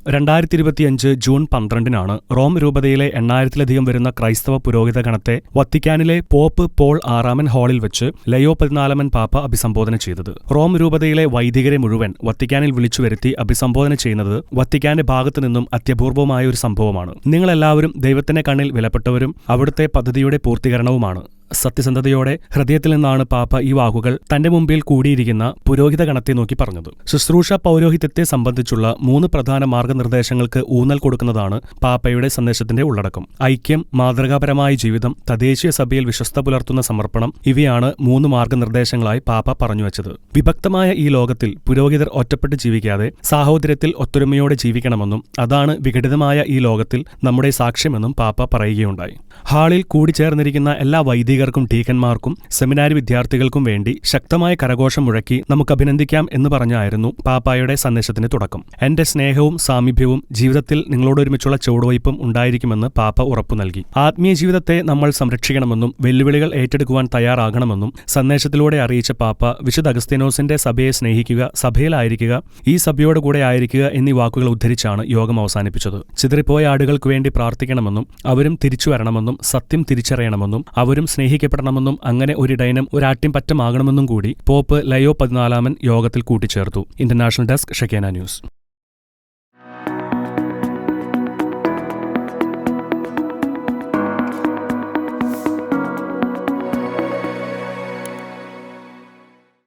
2025 June 12-നാണ് Rome രൂപതയിലെ 8000-ലധികം വരുന്ന ക്രൈസ്തവ പുരോഹിത ഗണത്തെ വത്തിക്കാനിലെ പോപ്പ് പോൾ ആറാമൻ ഹാളിൽ വെച്ച് ലയോ 14 പാപ്പ അഭിസംബോധന ചെയ്തത്. റോം രൂപതയിലെ വൈദികരെ മുഴുവൻ വത്തിക്കാനിൽ വിളിച്ചുവരുത്തി അഭിസംബോധന ചെയ്യുന്നത് വത്തിക്കാന്റെ ഭാഗത്തുനിന്നും അത്യപൂർവമായ ഒരു സംഭവമാണ്. നിങ്ങളെല്ലാവരും ദൈവത്തിന്റെ കണ്ണിൽ വിലപ്പെട്ടവരും അവിടുത്തെ പദ്ധതിയുടെ പൂർത്തീകരണവുമാണ്. സത്യസന്ധതയോടെ ഹൃദയത്തിൽ നിന്നാണ് പാപ്പ ഈ വാക്കുകൾ തന്റെ മുമ്പിൽ കൂടിയിരിക്കുന്ന പുരോഹിത ഗണത്തെ നോക്കി പറഞ്ഞത്. ശുശ്രൂഷ പൗരോഹിത്യത്തെ സംബന്ധിച്ചുള്ള 3 പ്രധാന മാർഗനിർദ്ദേശങ്ങൾക്ക് ഊന്നൽ കൊടുക്കുന്നതാണ് പാപ്പയുടെ സന്ദേശത്തിന്റെ ഉള്ളടക്കം. ഐക്യം, മാതൃകാപരമായ ജീവിതം, തദ്ദേശീയ സഭയിൽ വിശ്വസ്ത പുലർത്തുന്ന സമർപ്പണം, ഇവയാണ് 3 മാർഗനിർദ്ദേശങ്ങളായി പാപ്പ പറഞ്ഞുവച്ചത്. വിഭക്തമായ ഈ ലോകത്തിൽ പുരോഹിതർ ഒറ്റപ്പെട്ട് ജീവിക്കാതെ സാഹോദര്യത്തിൽ ഒത്തൊരുമയോടെ ജീവിക്കണമെന്നും അതാണ് വിഘടിതമായ ഈ ലോകത്തിൽ നമ്മുടെ സാക്ഷ്യമെന്നും പാപ്പ പറയുകയുണ്ടായി. ഹാളിൽ കൂടിച്ചേർന്നിരിക്കുന്ന എല്ലാ വൈദികർക്കും ഡീക്കന്മാർക്കും സെമിനാരി വിദ്യാർത്ഥികൾക്കും വേണ്ടി ശക്തമായ കരഘോഷം മുഴക്കി നമുക്ക് അഭിനന്ദിക്കാം എന്ന് പറഞ്ഞായിരുന്നു പാപ്പായുടെ സന്ദേശത്തിന് തുടക്കം. എന്റെ സ്നേഹവും സാമീപ്യവും ജീവിതത്തിൽ നിങ്ങളോടൊരുമിച്ചുള്ള ചുവടുവയ്പും ഉണ്ടായിരിക്കുമെന്ന് പാപ്പ ഉറപ്പു നൽകി. ആത്മീയ ജീവിതത്തെ നമ്മൾ സംരക്ഷിക്കണമെന്നും വെല്ലുവിളികൾ ഏറ്റെടുക്കുവാൻ തയ്യാറാകണമെന്നും സന്ദേശത്തിലൂടെ അറിയിച്ച പാപ്പ വിശുദ്ധ അഗസ്തീനോസിന്റെ സഭയെ സ്നേഹിക്കുക, സഭയിലായിരിക്കുക, ഈ സഭയോട് കൂടെ ആയിരിക്കുക എന്നീ വാക്കുകൾ ഉദ്ധരിച്ചാണ് യോഗം അവസാനിപ്പിച്ചത്. ചിതറിപ്പോയ ആടുകൾക്ക് വേണ്ടി പ്രാർത്ഥിക്കണമെന്നും അവരും തിരിച്ചു വരണമെന്നും സത്യം തിരിച്ചറിയണമെന്നും അവരും സ്നേഹിക്കപ്പെടണമെന്നും അങ്ങനെ ഒരിടയനും ഒരാട്ടിൻപറ്റമാകണമെന്നും കൂടി പോപ്പ് ലയോ 14 യോഗത്തിൽ കൂട്ടിച്ചേർത്തു. International desk, Shekinah news.